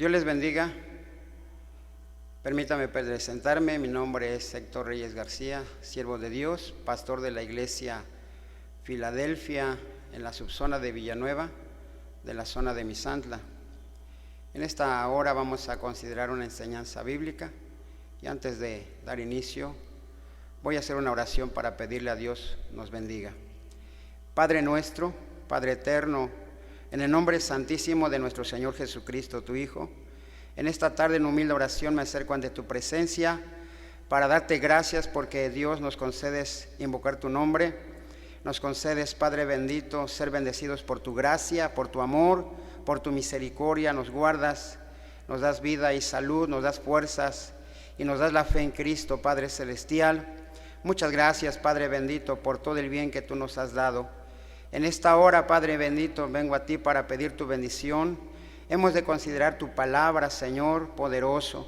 Dios les bendiga. Permítame presentarme. Mi nombre es Héctor Reyes García, siervo de Dios, pastor de la iglesia Filadelfia en la subzona de Villanueva, de la zona de Misantla. En esta hora vamos a considerar una enseñanza bíblica y antes de dar inicio voy a hacer una oración para pedirle a Dios nos bendiga. Padre nuestro, Padre eterno, en el nombre santísimo de nuestro Señor Jesucristo, tu Hijo, en esta tarde en humilde oración me acerco ante tu presencia para darte gracias porque Dios nos concedes invocar tu nombre, nos concedes, Padre bendito, ser bendecidos por tu gracia, por tu amor, por tu misericordia, nos guardas, nos das vida y salud, nos das fuerzas y nos das la fe en Cristo, Padre celestial. Muchas gracias, Padre bendito, por todo el bien que tú nos has dado. En esta hora, Padre bendito, vengo a ti para pedir tu bendición. Hemos de considerar tu palabra, Señor poderoso.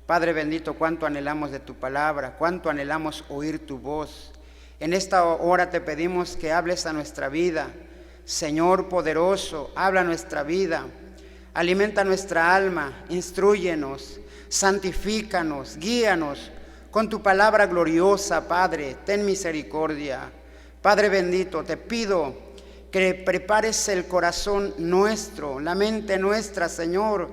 Padre bendito, cuánto anhelamos de tu palabra, cuánto anhelamos oír tu voz. En esta hora te pedimos que hables a nuestra vida. Señor poderoso, habla a nuestra vida, alimenta nuestra alma, instrúyenos, santifícanos, guíanos con tu palabra gloriosa, Padre, ten misericordia. Padre bendito, te pido que prepares el corazón nuestro, la mente nuestra, Señor,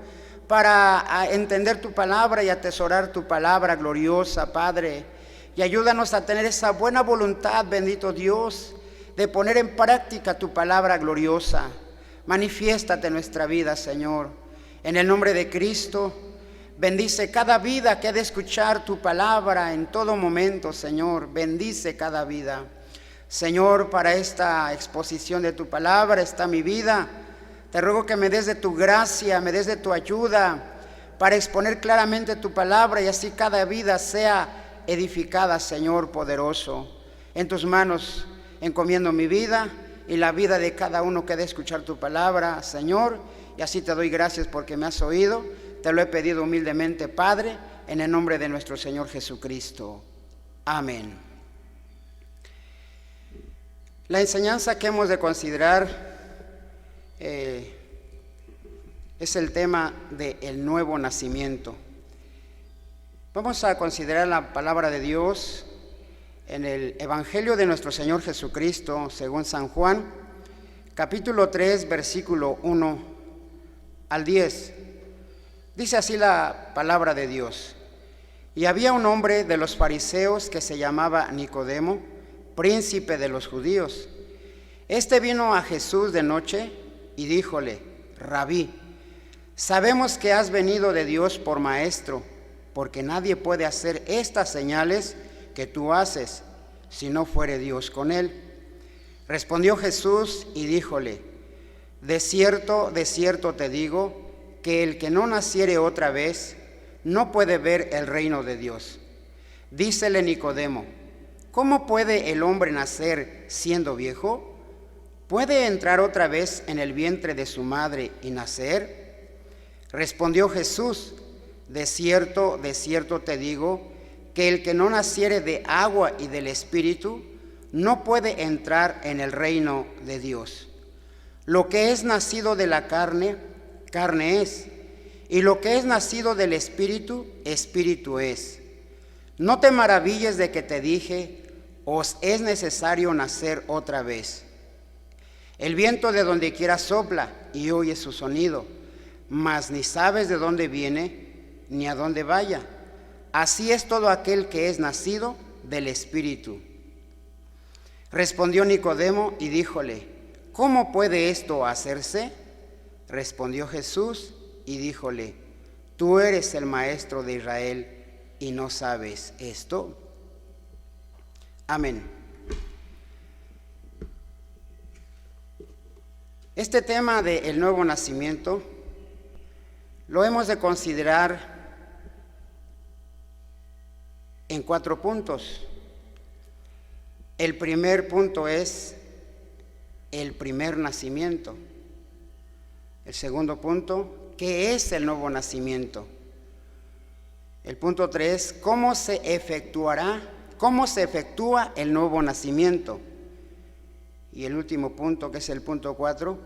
para entender tu palabra y atesorar tu palabra gloriosa, Padre. Y ayúdanos a tener esa buena voluntad, bendito Dios, de poner en práctica tu palabra gloriosa. Manifiéstate en nuestra vida, Señor. En el nombre de Cristo, bendice cada vida que ha de escuchar tu palabra en todo momento, Señor. Bendice cada vida. Señor, para esta exposición de tu palabra está mi vida. Te ruego que me des de tu gracia, me des de tu ayuda para exponer claramente tu palabra y así cada vida sea edificada, Señor poderoso. En tus manos encomiendo mi vida y la vida de cada uno que dé escuchar tu palabra, Señor, y así te doy gracias porque me has oído. Te lo he pedido humildemente, Padre, en el nombre de nuestro Señor Jesucristo. Amén. La enseñanza que hemos de considerar es el tema del nuevo nacimiento. Vamos a considerar la palabra de Dios en el Evangelio de nuestro Señor Jesucristo, según San Juan, capítulo 3, versículo 1 al 10. Dice así la palabra de Dios. Y había un hombre de los fariseos que se llamaba Nicodemo, príncipe de los judíos. Este vino a Jesús de noche y díjole: Rabí, sabemos que has venido de Dios por maestro, porque nadie puede hacer estas señales que tú haces si no fuere Dios con él. Respondió Jesús y díjole: de cierto te digo, que el que no naciere otra vez no puede ver el reino de Dios. Dícele Nicodemo: ¿cómo puede el hombre nacer siendo viejo? ¿Puede entrar otra vez en el vientre de su madre y nacer? Respondió Jesús: de cierto te digo, que el que no naciere de agua y del Espíritu no puede entrar en el reino de Dios. Lo que es nacido de la carne, carne es, y lo que es nacido del Espíritu, Espíritu es. No te maravilles de que te dije: os es necesario nacer otra vez. El viento de donde quiera sopla y oyes su sonido, mas ni sabes de dónde viene ni a dónde vaya. Así es todo aquel que es nacido del Espíritu. Respondió Nicodemo y díjole: ¿cómo puede esto hacerse? Respondió Jesús y díjole: tú eres el maestro de Israel y no sabes esto. Amén. Este tema del nuevo nacimiento lo hemos de considerar en 4 puntos. El primer punto es el primer nacimiento. El segundo punto, ¿qué es el nuevo nacimiento? El punto 3, ¿cómo se efectúa el nuevo nacimiento? Y el último punto, que es el punto 4,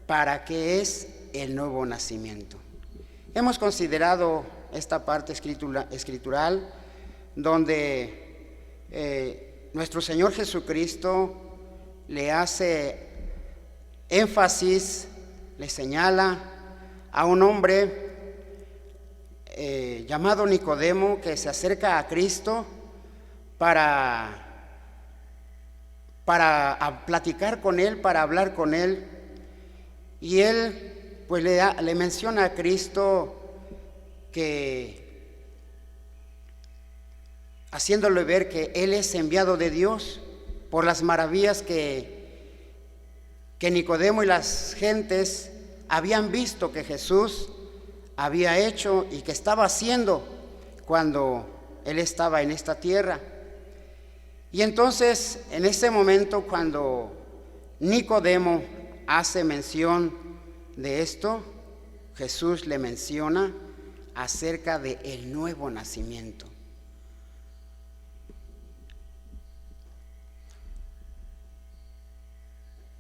¿para qué es el nuevo nacimiento? Hemos considerado esta parte escritural donde nuestro Señor Jesucristo le hace énfasis, le señala a un hombre llamado Nicodemo que se acerca a Cristo para platicar con él, para hablar con él, y él pues le menciona a Cristo que, haciéndole ver que él es enviado de Dios por las maravillas que Nicodemo y las gentes habían visto que Jesús había hecho y que estaba haciendo cuando él estaba en esta tierra. Y entonces, en ese momento, cuando Nicodemo hace mención de esto, Jesús le menciona acerca del nuevo nacimiento.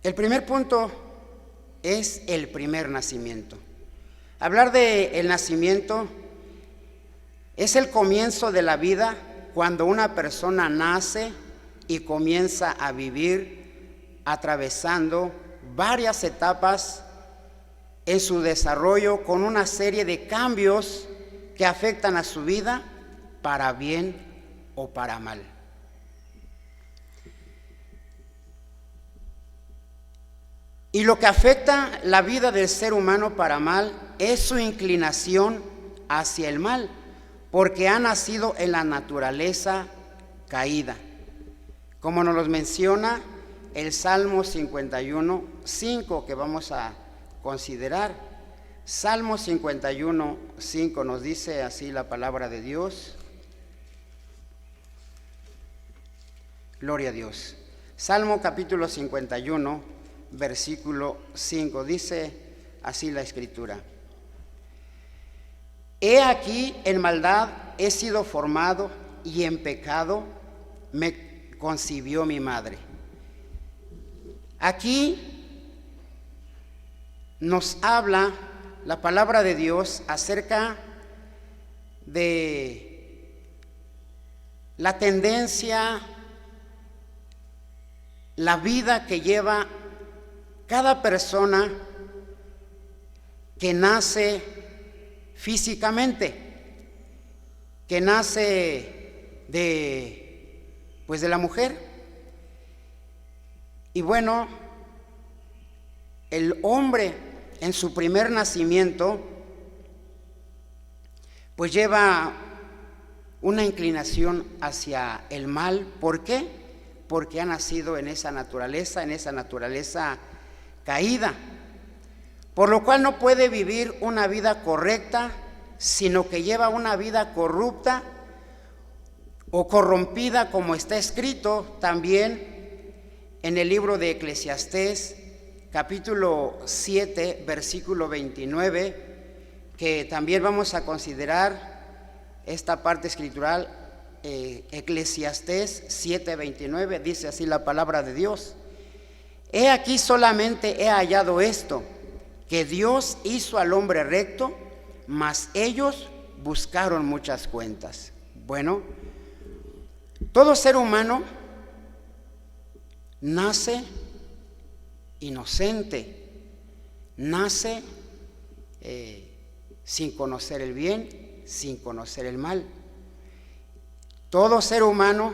El primer punto es el primer nacimiento. Hablar del nacimiento es el comienzo de la vida, cuando una persona nace y comienza a vivir atravesando varias etapas en su desarrollo, con una serie de cambios que afectan a su vida para bien o para mal. Y lo que afecta la vida del ser humano para mal es su inclinación hacia el mal, porque ha nacido en la naturaleza caída. Como nos lo menciona el Salmo 51, 5, que vamos a considerar. Salmo 51, 5 nos dice así la palabra de Dios. Gloria a Dios. Salmo capítulo 51, versículo 5, dice así la Escritura: He aquí, en maldad he sido formado, y en pecado me concibió mi madre. Aquí nos habla la palabra de Dios acerca de la tendencia, la vida que lleva cada persona que nace físicamente, que nace de la mujer. Y bueno, el hombre en su primer nacimiento pues lleva una inclinación hacia el mal. ¿Por qué? Porque ha nacido en esa naturaleza caída, por lo cual no puede vivir una vida correcta, sino que lleva una vida corrupta o corrompida, como está escrito también en el libro de Eclesiastés, capítulo 7, versículo 29, que también vamos a considerar esta parte escritural. Eclesiastés 7:29 dice así la palabra de Dios: He aquí, solamente he hallado esto, que Dios hizo al hombre recto, mas ellos buscaron muchas cuentas. Bueno, todo ser humano nace inocente, nace sin conocer el bien, sin conocer el mal. Todo ser humano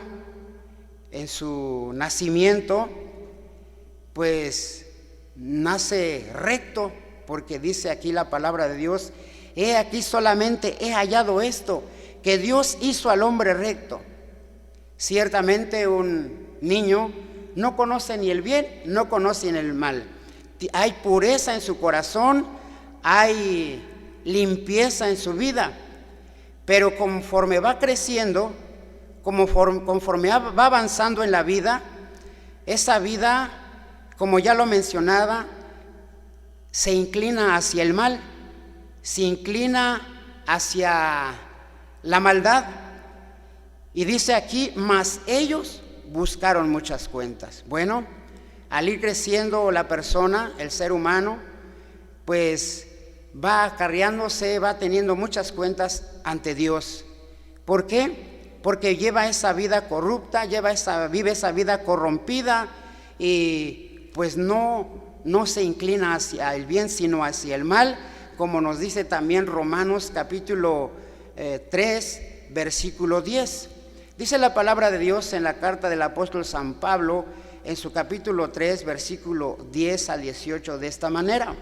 en su nacimiento pues nace recto, porque dice aquí la palabra de Dios: He aquí, solamente he hallado esto, que Dios hizo al hombre recto. Ciertamente un niño no conoce ni el bien, no conoce ni el mal. Hay pureza en su corazón, hay limpieza en su vida, pero conforme va creciendo, conforme va avanzando en la vida, esa vida, como ya lo mencionaba, se inclina hacia el mal, se inclina hacia la maldad. Y dice aquí: mas ellos buscaron muchas cuentas. Bueno, al ir creciendo la persona, el ser humano, pues va acarreándose, va teniendo muchas cuentas ante Dios. ¿Por qué? Porque lleva esa vida corrupta, vive esa vida corrompida y pues no se inclina hacia el bien, sino hacia el mal, como nos dice también Romanos capítulo 3, versículo 10. Dice la palabra de Dios en la carta del apóstol San Pablo, en su capítulo 3, versículo 10 al 18, de esta manera: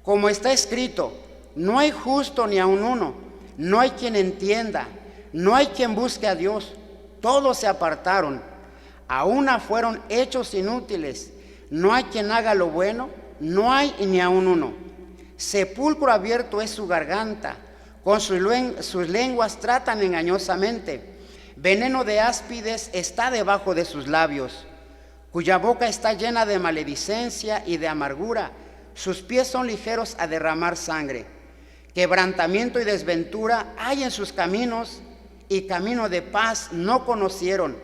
como está escrito, no hay justo ni aun uno, no hay quien entienda, no hay quien busque a Dios, todos se apartaron, a una fueron hechos inútiles, no hay quien haga lo bueno, no hay ni aun uno. Sepulcro abierto es su garganta, con sus lenguas tratan engañosamente, veneno de áspides está debajo de sus labios, cuya boca está llena de maledicencia y de amargura, sus pies son ligeros a derramar sangre, quebrantamiento y desventura hay en sus caminos, y camino de paz no conocieron,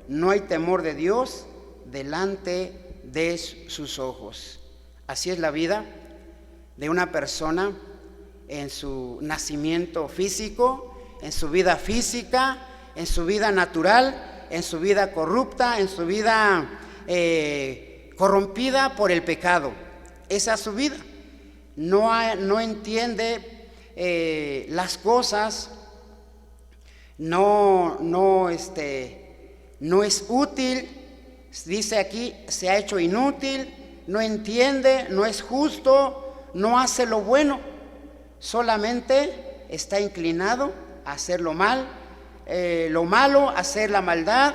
no hay temor de Dios delante de sus ojos. Así es la vida de una persona en su nacimiento físico, en su vida física, en su vida natural, en su vida corrupta, en su vida corrompida por el pecado. Esa es su vida. No entiende las cosas, no es útil. Dice aquí, se ha hecho inútil, no entiende, no es justo, no hace lo bueno, solamente está inclinado a hacer lo malo, a hacer la maldad,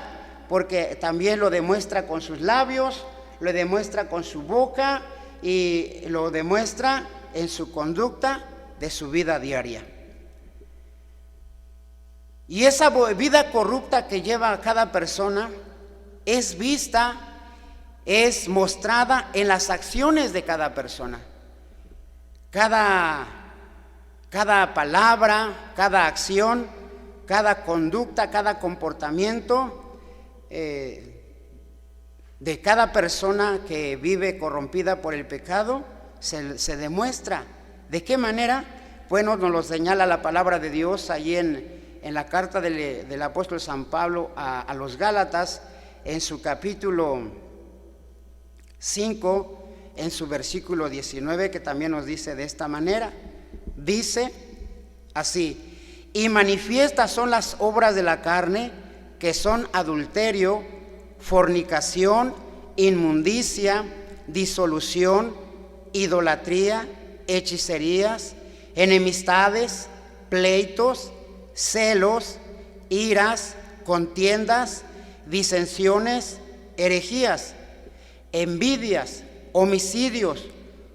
porque también lo demuestra con sus labios, lo demuestra con su boca y lo demuestra en su conducta de su vida diaria. Y esa vida corrupta que lleva cada persona es vista, es mostrada en las acciones de cada persona. Cada palabra, cada acción, cada conducta, cada comportamiento de cada persona que vive corrompida por el pecado se demuestra. ¿De qué manera? Bueno, nos lo señala la palabra de Dios allí en la carta del apóstol San Pablo a los Gálatas, en su capítulo 5, en su versículo 19, que también nos dice de esta manera. Dice así: y manifiestas son las obras de la carne, que son adulterio, fornicación, inmundicia, disolución, idolatría, hechicerías, enemistades, pleitos, celos, iras, contiendas, disensiones, herejías, envidias, homicidios,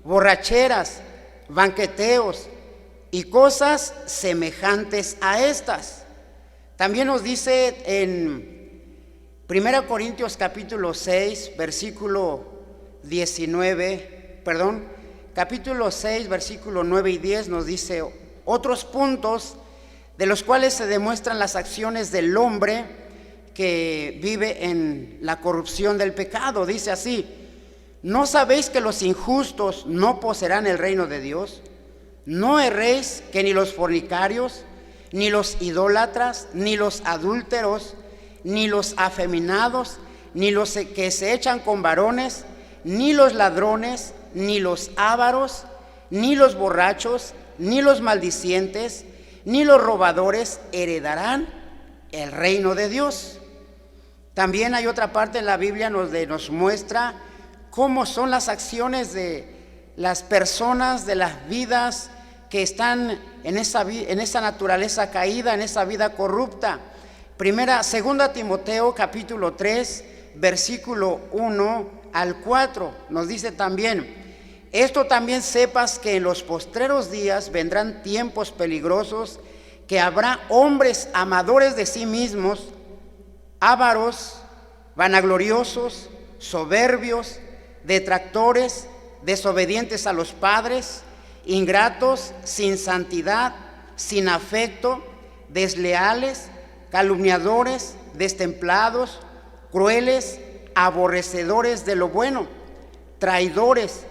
borracheras, banqueteos y cosas semejantes a estas. También nos dice en 1 Corintios capítulo 6, versículo 19, capítulo 6, versículo 9 y 10, nos dice otros puntos de los cuales se demuestran las acciones del hombre que vive en la corrupción del pecado. Dice así: ¿no sabéis que los injustos no poseerán el reino de Dios? No erréis que ni los fornicarios, ni los idólatras, ni los adúlteros, ni los afeminados, ni los que se echan con varones, ni los ladrones, ni los ávaros, ni los borrachos, ni los maldicientes, ni los robadores heredarán el reino de Dios. También hay otra parte en la Biblia donde nos muestra cómo son las acciones de las personas, de las vidas que están en esa naturaleza caída, en esa vida corrupta. Segunda Timoteo capítulo 3, versículo 1 al 4, nos dice también: esto también sepas que en los postreros días vendrán tiempos peligrosos, que habrá hombres amadores de sí mismos, ávaros, vanagloriosos, soberbios, detractores, desobedientes a los padres, ingratos, sin santidad, sin afecto, desleales, calumniadores, destemplados, crueles, aborrecedores de lo bueno, traidores,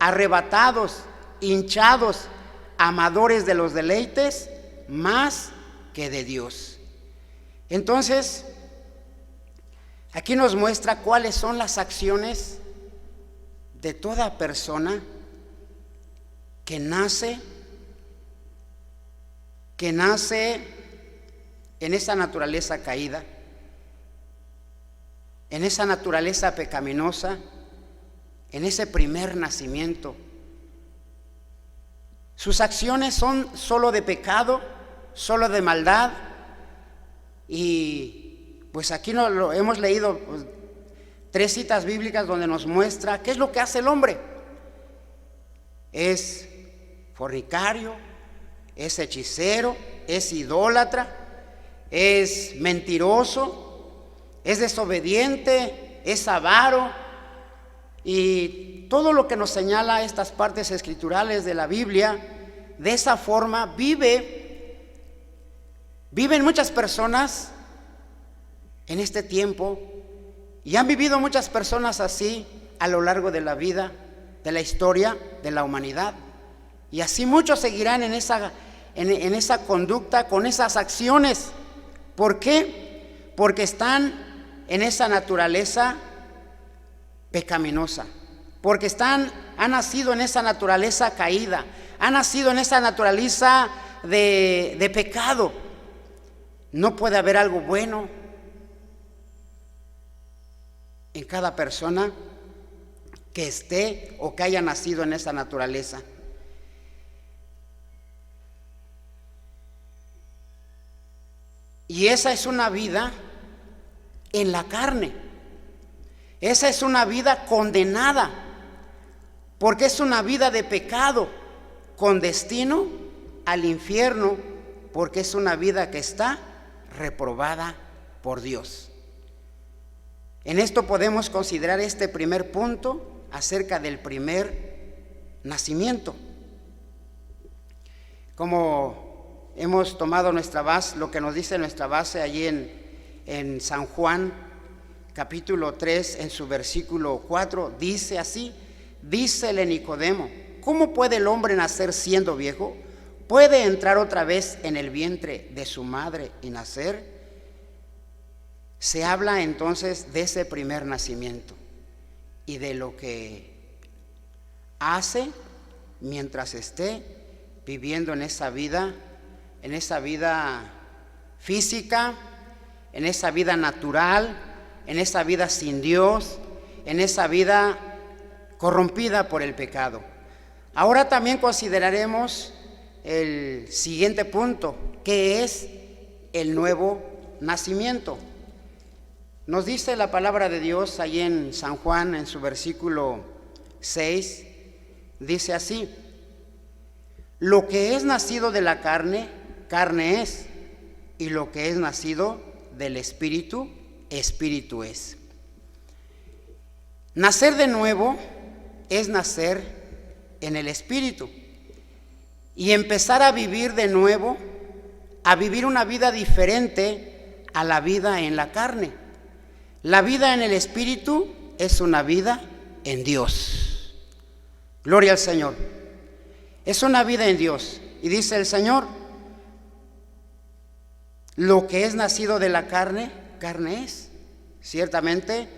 arrebatados, hinchados, amadores de los deleites más que de Dios. Entonces, aquí nos muestra cuáles son las acciones de toda persona que nace en esa naturaleza caída, en esa naturaleza pecaminosa, en ese primer nacimiento. Sus acciones son solo de pecado, solo de maldad. Y pues aquí hemos leído 3 citas bíblicas donde nos muestra qué es lo que hace el hombre. Es fornicario, es hechicero, es idólatra, es mentiroso, es desobediente, es avaro, y todo lo que nos señala estas partes escriturales de la Biblia. De esa forma viven muchas personas en este tiempo, y han vivido muchas personas así a lo largo de la vida, de la historia de la humanidad, y así muchos seguirán en esa conducta, con esas acciones. ¿Por qué? Porque están en esa naturaleza pecaminosa, porque han nacido en esa naturaleza caída, han nacido en esa naturaleza de pecado. No puede haber algo bueno en cada persona que esté o que haya nacido en esa naturaleza. Y esa es una vida en la carne. Esa es una vida condenada, porque es una vida de pecado, con destino al infierno, porque es una vida que está reprobada por Dios. En esto podemos considerar este primer punto acerca del primer nacimiento. Como hemos tomado nuestra base, lo que nos dice nuestra base allí en San Juan, capítulo 3, en su versículo 4, dice así: dícele Nicodemo, ¿cómo puede el hombre nacer siendo viejo? ¿Puede entrar otra vez en el vientre de su madre y nacer? Se habla entonces de ese primer nacimiento y de lo que hace mientras esté viviendo en esa vida física, en esa vida natural, en esa vida sin Dios, en esa vida corrompida por el pecado. Ahora también consideraremos el siguiente punto, que es el nuevo nacimiento. Nos dice la palabra de Dios allí en San Juan, en su versículo 6, dice así: lo que es nacido de la carne, carne es, y lo que es nacido del Espíritu, Espíritu es. Nacer de nuevo es nacer en el Espíritu y empezar a vivir de nuevo, a vivir una vida diferente a la vida en la carne. La vida en el Espíritu es una vida en Dios. Gloria al Señor. Es una vida en Dios. Y dice el Señor: lo que es nacido de la carne, carne es. Ciertamente,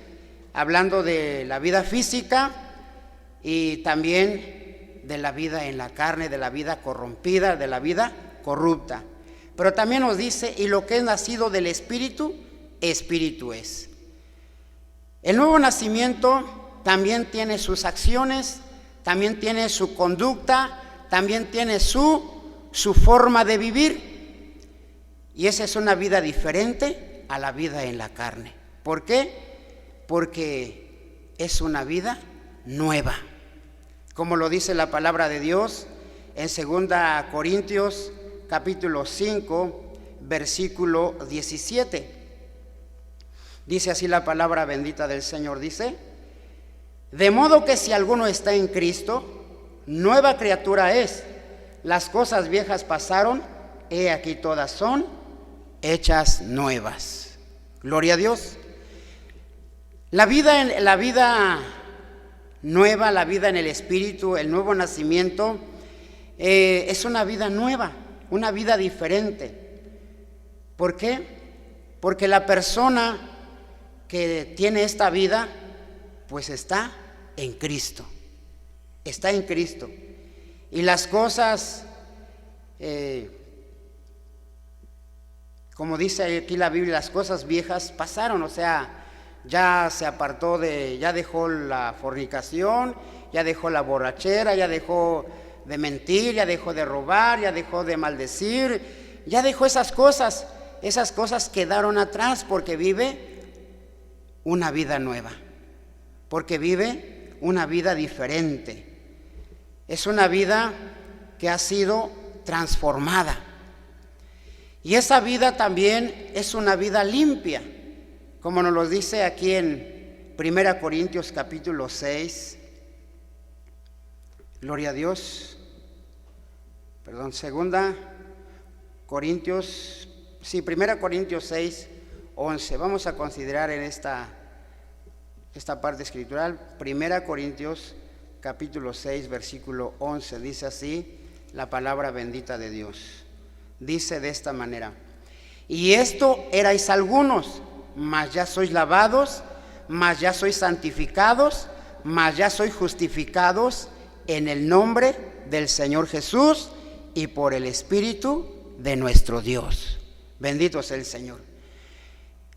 hablando de la vida física y también de la vida en la carne, de la vida corrompida, de la vida corrupta. Pero también nos dice: y lo que es nacido del Espíritu, Espíritu es. El nuevo nacimiento también tiene sus acciones, también tiene su conducta, también tiene su forma de vivir. Y esa es una vida diferente a la vida en la carne. ¿Por qué? Porque es una vida nueva. Como lo dice la palabra de Dios en 2 Corintios capítulo 5, versículo 17. Dice así la palabra bendita del Señor, dice: de modo que si alguno está en Cristo, nueva criatura es. Las cosas viejas pasaron, he aquí todas son hechas nuevas. Gloria a Dios. La vida nueva, la vida en el Espíritu, el nuevo nacimiento, es una vida nueva, una vida diferente. ¿Por qué? Porque la persona que tiene esta vida, pues está en Cristo. Está en Cristo. Y las cosas, como dice aquí la Biblia, las cosas viejas pasaron, o sea, ya se apartó ya dejó la fornicación, ya dejó la borrachera, ya dejó de mentir, ya dejó de robar, ya dejó de maldecir, ya dejó esas cosas quedaron atrás porque vive una vida nueva, porque vive una vida diferente. Es una vida que ha sido transformada. Y esa vida también es una vida limpia, como nos lo dice aquí en 1 Corintios capítulo 6. Gloria a Dios. Perdón, 2 Corintios, 1 Corintios 6, 11. Vamos a considerar en esta parte escritural. 1 Corintios capítulo 6, versículo 11. Dice así la palabra bendita de Dios. Dice de esta manera: y esto erais algunos, mas ya sois lavados, mas ya sois santificados, mas ya sois justificados en el nombre del Señor Jesús y por el Espíritu de nuestro Dios. Bendito sea el Señor.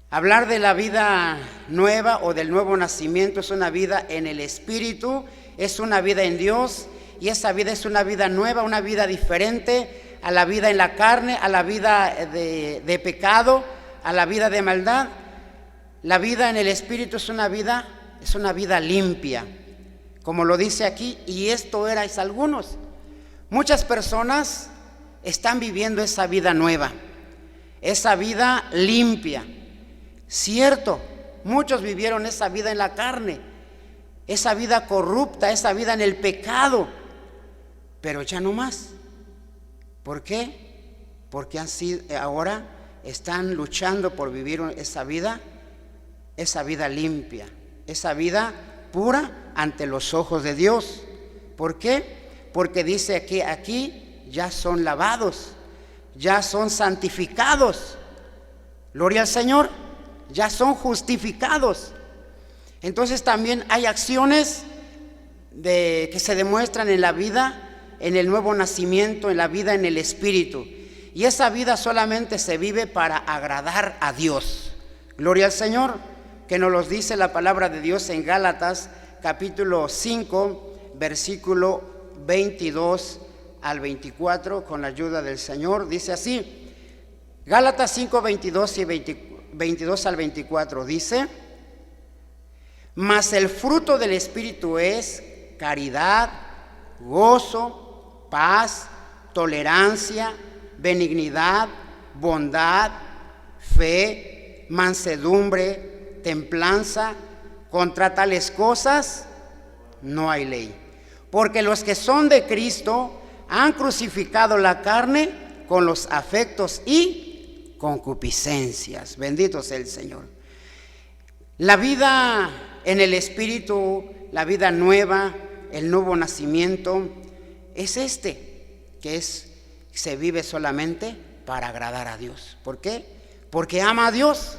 Hablar de la vida nueva o del nuevo nacimiento es una vida en el Espíritu, es una vida en Dios, y esa vida es una vida nueva, una vida diferente a la vida en la carne, a la vida de pecado, a la vida de maldad. La vida en el Espíritu es una vida limpia, como lo dice aquí, y esto erais algunos. Muchas personas están viviendo esa vida nueva, esa vida limpia. Cierto, muchos vivieron esa vida en la carne, esa vida corrupta, esa vida en el pecado, pero ya no más. ¿Por qué? Porque ahora están luchando por vivir esa vida limpia, esa vida pura ante los ojos de Dios. ¿Por qué? Porque dice que aquí ya son lavados, ya son santificados. Gloria al Señor, ya son justificados. Entonces también hay acciones que se demuestran en la vida, en el nuevo nacimiento, en la vida en el Espíritu. Y esa vida solamente se vive para agradar a Dios. Gloria al Señor, que nos lo dice la palabra de Dios en Gálatas capítulo 5, versículo 22 al 24, con la ayuda del Señor. Dice así, Gálatas 5, 22 y 22 al 24, dice: mas el fruto del Espíritu es caridad, gozo, paz, tolerancia, benignidad, bondad, fe, mansedumbre, templanza. Contra tales cosas no hay ley. Porque los que son de Cristo han crucificado la carne con los afectos y concupiscencias. Bendito sea el Señor. La vida en el Espíritu, la vida nueva, el nuevo nacimiento, es se vive solamente para agradar a Dios. ¿Por qué? Porque ama a Dios,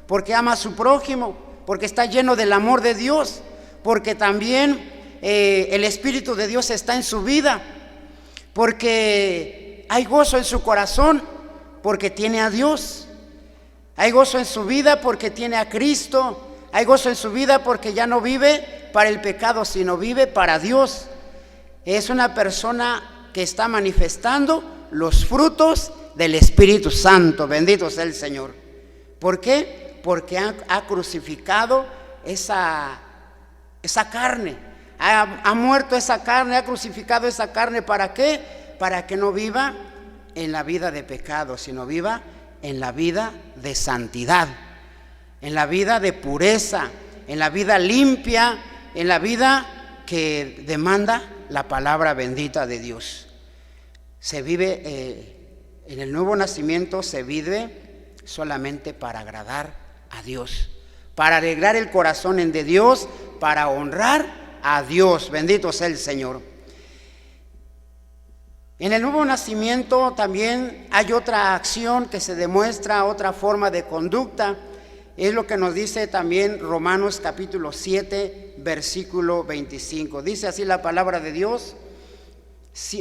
porque ama a su prójimo, porque está lleno del amor de Dios, porque también el Espíritu de Dios está en su vida, porque hay gozo en su corazón, porque tiene a Dios. Hay gozo en su vida porque tiene a Cristo. Hay gozo en su vida porque ya no vive para el pecado, sino vive para Dios. Es una persona que está manifestando los frutos del Espíritu Santo. Bendito sea el Señor. ¿Por qué? Porque ha crucificado esa carne. Ha muerto esa carne, ha crucificado esa carne. ¿Para qué? Para que no viva en la vida de pecado, sino viva en la vida de santidad, en la vida de pureza, en la vida limpia, en la vida que demanda la palabra bendita de Dios. Se vive en el nuevo nacimiento, se vive solamente para agradar a Dios, para alegrar el corazón de Dios, para honrar a Dios. Bendito sea el Señor. En el nuevo nacimiento también hay otra acción que se demuestra, otra forma de conducta. Es lo que nos dice también Romanos capítulo 7, versículo 25. Dice así la palabra de Dios.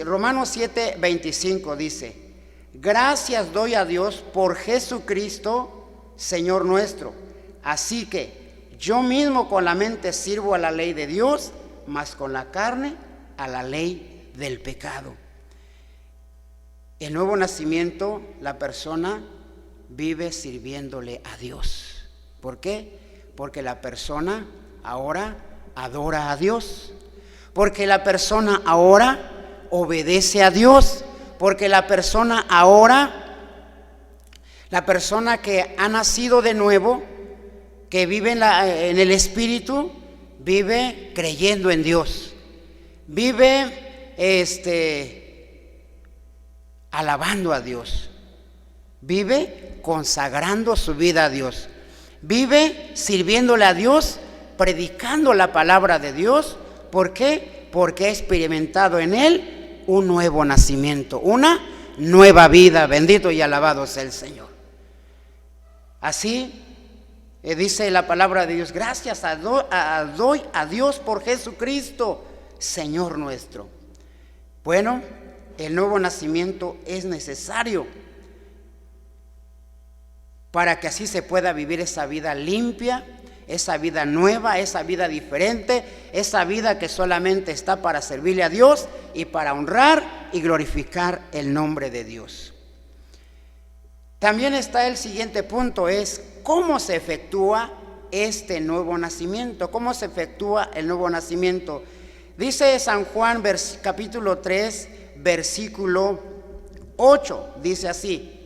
Romanos 7, 25 dice: gracias doy a Dios por Jesucristo, Señor nuestro. Así que yo mismo con la mente sirvo a la ley de Dios, mas con la carne a la ley del pecado. El nuevo nacimiento, la persona vive sirviéndole a Dios. ¿Por qué? Porque la persona ahora adora a Dios. Porque la persona ahora obedece a Dios. Porque la persona ahora, la persona que ha nacido de nuevo, que vive en el Espíritu, vive creyendo en Dios. Vive alabando a Dios, vive consagrando su vida a Dios, vive sirviéndole a Dios, predicando la palabra de Dios. ¿Por qué? Porque ha experimentado en él un nuevo nacimiento, una nueva vida. Bendito y alabado sea el Señor. Así dice la palabra de Dios: gracias doy a Dios por Jesucristo, Señor nuestro. Bueno, el nuevo nacimiento es necesario para que así se pueda vivir esa vida limpia, esa vida nueva, esa vida diferente, esa vida que solamente está para servirle a Dios y para honrar y glorificar el nombre de Dios. También está el siguiente punto, es cómo se efectúa este nuevo nacimiento. ¿Cómo se efectúa el nuevo nacimiento? Dice San Juan capítulo 3, versículo 8, dice así: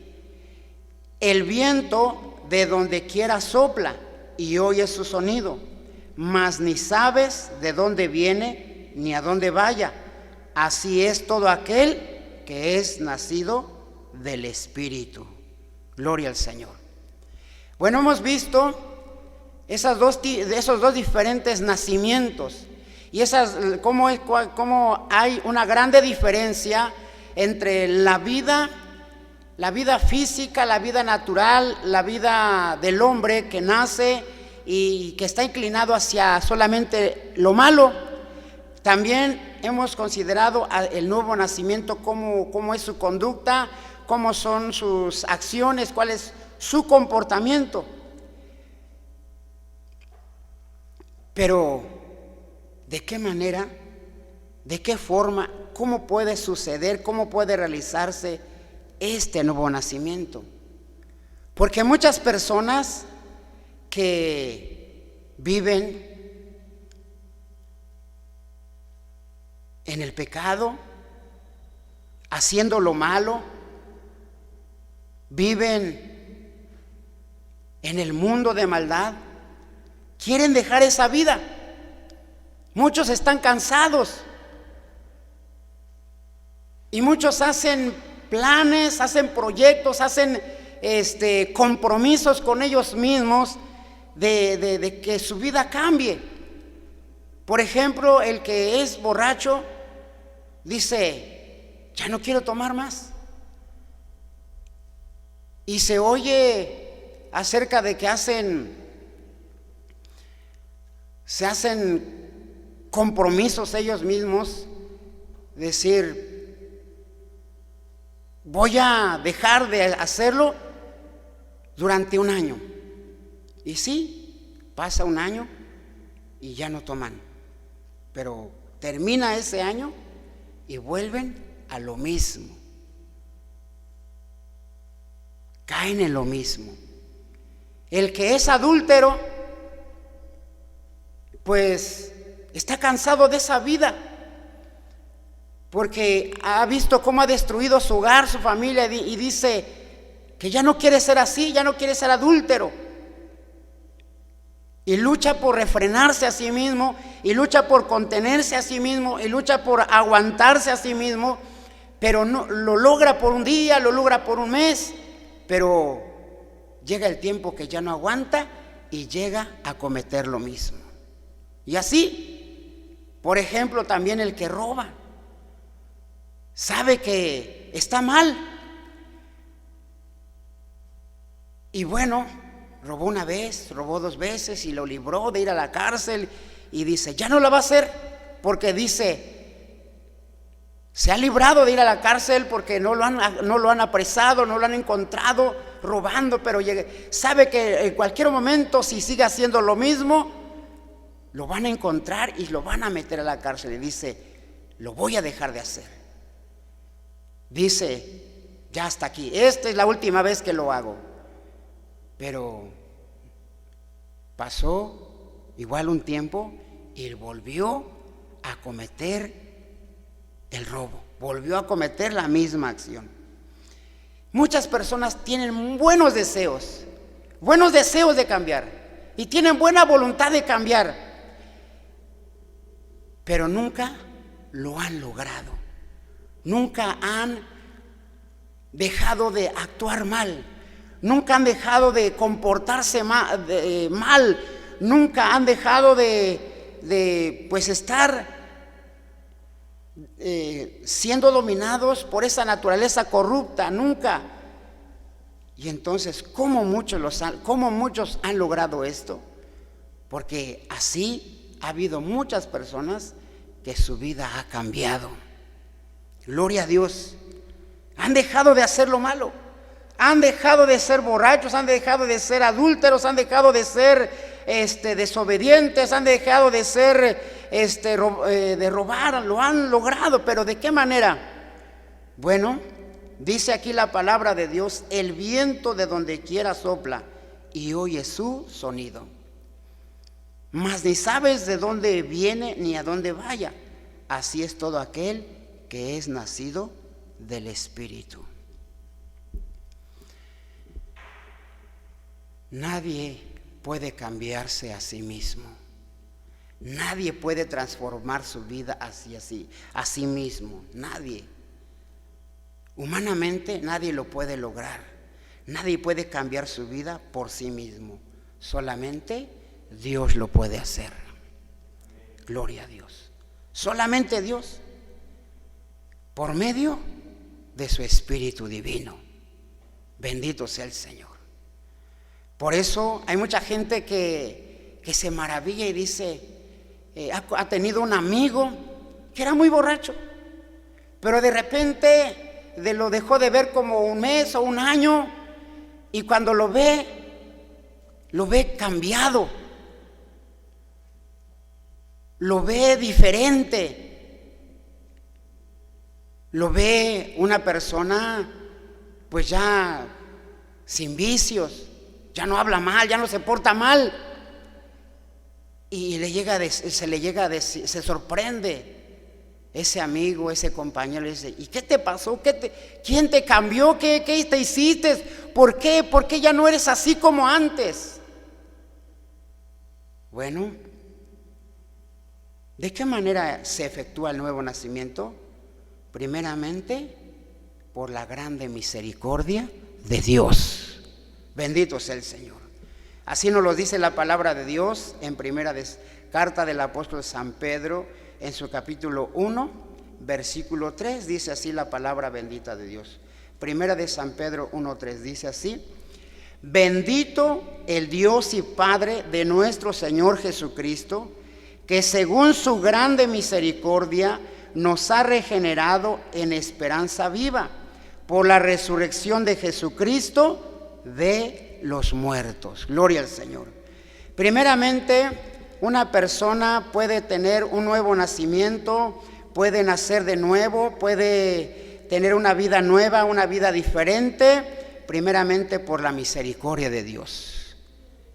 el viento de donde quiera sopla y oyes su sonido, mas ni sabes de dónde viene ni a dónde vaya. Así es todo aquel que es nacido del Espíritu. Gloria al Señor. Bueno, hemos visto esos dos diferentes nacimientos. Y cómo hay una grande diferencia entre la vida física, la vida natural, la vida del hombre que nace y que está inclinado hacia solamente lo malo. También hemos considerado el nuevo nacimiento, cómo es su conducta, cómo son sus acciones, cuál es su comportamiento. Pero ¿de qué manera, de qué forma, cómo puede suceder, cómo puede realizarse este nuevo nacimiento? Porque muchas personas que viven en el pecado, haciendo lo malo, viven en el mundo de maldad, quieren dejar esa vida. Muchos están cansados y muchos hacen planes, hacen proyectos, hacen compromisos con ellos mismos de que su vida cambie. Por ejemplo, el que es borracho dice: ya no quiero tomar más. Y se oye acerca de que se hacen compromisos ellos mismos, decir: voy a dejar de hacerlo durante un año. Y sí, pasa un año y ya no toman, pero termina ese año y vuelven a lo mismo, caen en lo mismo. El que es adúltero, pues está cansado de esa vida, porque ha visto cómo ha destruido su hogar, su familia, y dice que ya no quiere ser así, ya no quiere ser adúltero. Y lucha por refrenarse a sí mismo, y lucha por contenerse a sí mismo, y lucha por aguantarse a sí mismo, pero no lo logra por un día, lo logra por un mes, pero llega el tiempo que ya no aguanta y llega a cometer lo mismo. Y así, por ejemplo, también el que roba. sabe que está mal. Y bueno, robó una vez, robó 2 veces y lo libró de ir a la cárcel. Y dice, ya no la va a hacer, porque dice, se ha librado de ir a la cárcel porque no lo han apresado, no lo han encontrado robando, pero sabe que en cualquier momento, si sigue haciendo lo mismo, lo van a encontrar y lo van a meter a la cárcel. Y dice, lo voy a dejar de hacer. Dice, ya hasta aquí, esta es la última vez que lo hago. Pero pasó igual un tiempo y volvió a cometer el robo, volvió a cometer la misma acción. Muchas personas tienen buenos deseos de cambiar, y tienen buena voluntad de cambiar, pero nunca lo han logrado, nunca han dejado de actuar mal, nunca han dejado de comportarse mal, nunca han dejado de estar siendo dominados por esa naturaleza corrupta, nunca. Y entonces, ¿cómo muchos han logrado esto? Porque así ha habido muchas personas que su vida ha cambiado. Gloria a Dios. Han dejado de hacer lo malo, han dejado de ser borrachos, han dejado de ser adúlteros, han dejado de ser desobedientes, han dejado de ser de robar, lo han logrado. Pero ¿de qué manera? Bueno, dice aquí la palabra de Dios, el viento de donde quiera sopla y oye su sonido, mas ni sabes de dónde viene ni a dónde vaya. Así es todo aquel que es nacido del Espíritu. Nadie puede cambiarse a sí mismo. Nadie puede transformar su vida a sí mismo. Nadie. Humanamente nadie lo puede lograr. Nadie puede cambiar su vida por sí mismo. Solamente Dios lo puede hacer. Gloria a Dios. Solamente Dios, por medio de su Espíritu Divino. Bendito sea el Señor. Por eso hay mucha gente que se maravilla y dice, ha tenido un amigo que era muy borracho, pero de repente lo dejó de ver como un mes o un año, y cuando lo ve cambiado, lo ve diferente, lo ve una persona pues ya sin vicios, ya no habla mal, ya no se porta mal. Y se sorprende ese amigo, ese compañero, le dice, ¿y qué te pasó? ¿Quién te cambió? ¿Qué te hiciste? ¿Por qué? ¿Por qué ya no eres así como antes? Bueno, ¿de qué manera se efectúa el nuevo nacimiento? Primeramente, por la grande misericordia de Dios. Bendito sea el Señor. Así nos lo dice la palabra de Dios en primera carta del apóstol San Pedro, en su capítulo 1, versículo 3, dice así la palabra bendita de Dios. Primera de San Pedro 1:3 dice así: bendito el Dios y Padre de nuestro Señor Jesucristo, que según su grande misericordia nos ha regenerado en esperanza viva por la resurrección de Jesucristo de los muertos. Gloria al Señor. Primeramente, una persona puede tener un nuevo nacimiento, puede nacer de nuevo, puede tener una vida nueva, una vida diferente, primeramente por la misericordia de Dios.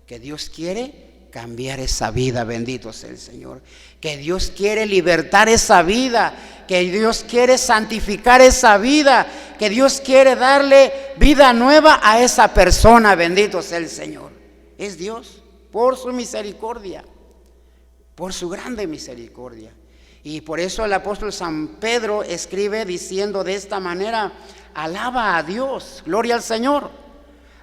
Que Dios quiere cambiar esa vida, bendito sea el Señor. Que Dios quiere libertar esa vida, que Dios quiere santificar esa vida, que Dios quiere darle vida nueva a esa persona, bendito sea el Señor. Es Dios, por su misericordia, por su grande misericordia. Y por eso el apóstol San Pedro escribe diciendo de esta manera: alaba a Dios, gloria al Señor,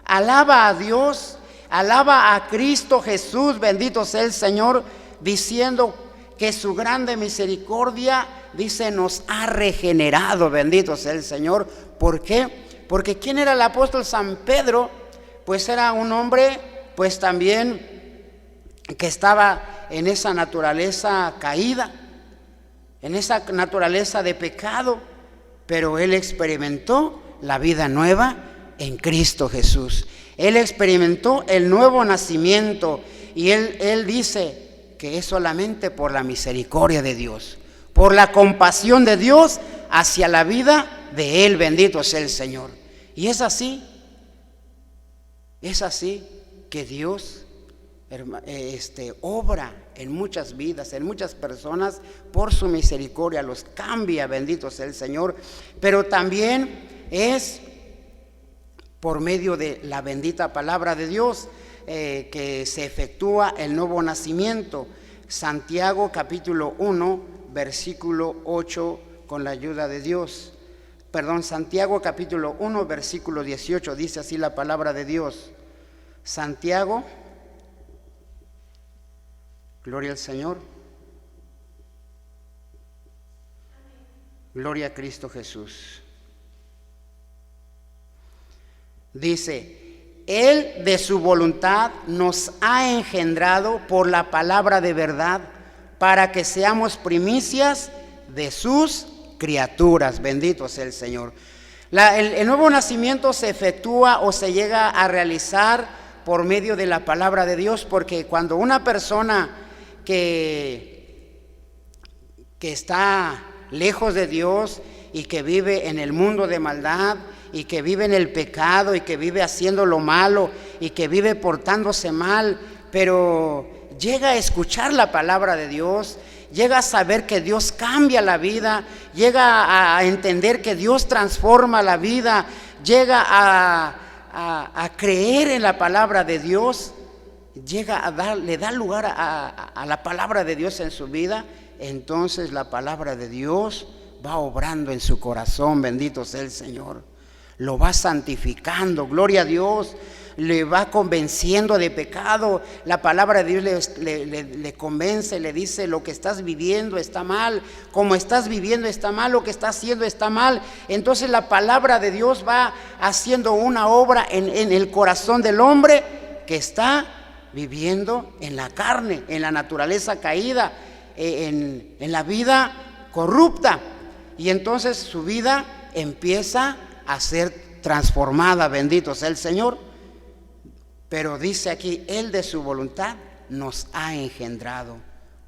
alaba a Dios, alaba a Cristo Jesús, bendito sea el Señor, diciendo que su grande misericordia dice, nos ha regenerado, bendito sea el Señor. ¿Por qué? Porque ¿quién era el apóstol San Pedro? Pues era un hombre, pues también que estaba en esa naturaleza caída, en esa naturaleza de pecado, pero él experimentó la vida nueva en Cristo Jesús. Él experimentó el nuevo nacimiento y él dice que es solamente por la misericordia de Dios, por la compasión de Dios hacia la vida de él, bendito sea el Señor. Y es así que Dios obra en muchas vidas, en muchas personas, por su misericordia, los cambia, bendito sea el Señor. Pero también es por medio de la bendita palabra de Dios que se efectúa el nuevo nacimiento. Santiago capítulo 1, versículo 8, con la ayuda de Dios. Santiago capítulo 1, versículo 18, dice así la palabra de Dios. Santiago, gloria al Señor, gloria a Cristo Jesús. Dice, Él de su voluntad nos ha engendrado por la palabra de verdad, para que seamos primicias de sus criaturas, bendito sea el Señor. El nuevo nacimiento se efectúa o se llega a realizar por medio de la palabra de Dios, porque cuando una persona que está lejos de Dios y que vive en el mundo de maldad y que vive en el pecado y que vive haciendo lo malo y que vive portándose mal, pero llega a escuchar la palabra de Dios, llega a saber que Dios cambia la vida, llega a entender que Dios transforma la vida, llega a creer en la palabra de Dios, le da lugar a la palabra de Dios en su vida. Entonces la palabra de Dios va obrando en su corazón, bendito sea el Señor, lo va santificando, gloria a Dios, le va convenciendo de pecado. La palabra de Dios le convence, le dice: lo que estás viviendo está mal, como estás viviendo está mal, lo que estás haciendo está mal. Entonces la palabra de Dios va haciendo una obra en el corazón del hombre que está viviendo en la carne, en la naturaleza caída, en la vida corrupta, y entonces su vida empieza a ser transformada, bendito sea el Señor. Pero dice aquí, Él de su voluntad nos ha engendrado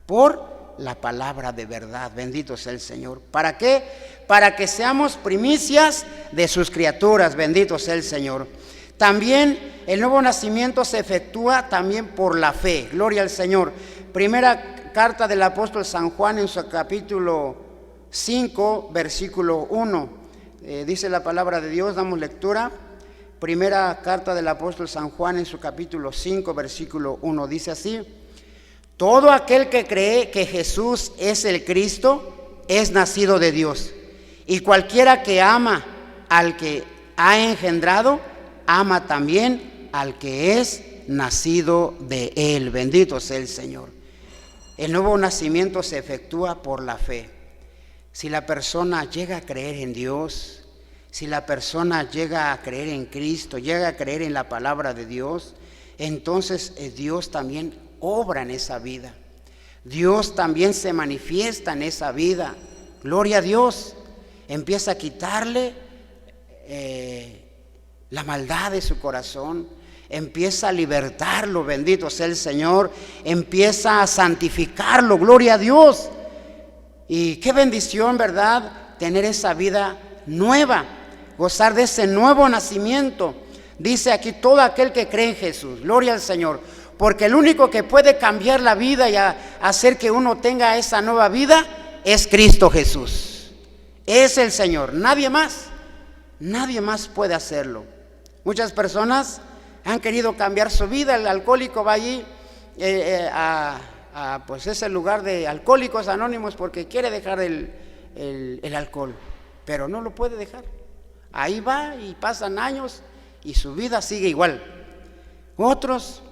por la palabra de verdad, bendito sea el Señor. ¿Para qué? Para que seamos primicias de sus criaturas, bendito sea el Señor. También el nuevo nacimiento se efectúa también por la fe, gloria al Señor. Primera carta del apóstol San Juan en su capítulo 5, versículo 1. Dice la palabra de Dios, damos lectura. Primera carta del apóstol San Juan en su capítulo 5, versículo 1. Dice así: todo aquel que cree que Jesús es el Cristo es nacido de Dios. Y cualquiera que ama al que ha engendrado, ama también al que es nacido de él. Bendito sea el Señor. El nuevo nacimiento se efectúa por la fe. Si la persona llega a creer en Dios, si la persona llega a creer en Cristo, llega a creer en la palabra de Dios, entonces Dios también obra en esa vida. Dios también se manifiesta en esa vida. Gloria a Dios. Empieza a quitarle la maldad de su corazón, empieza a libertarlo, bendito sea el Señor, empieza a santificarlo, gloria a Dios. Y qué bendición, ¿verdad? Tener esa vida nueva, gozar de ese nuevo nacimiento. Dice aquí, todo aquel que cree en Jesús, gloria al Señor, porque el único que puede cambiar la vida y hacer que uno tenga esa nueva vida es Cristo Jesús. Es el Señor, nadie más puede hacerlo. Muchas personas han querido cambiar su vida. El alcohólico va allí pues ese lugar de Alcohólicos Anónimos porque quiere dejar el alcohol, pero no lo puede dejar. Ahí va y pasan años y su vida sigue igual. Otros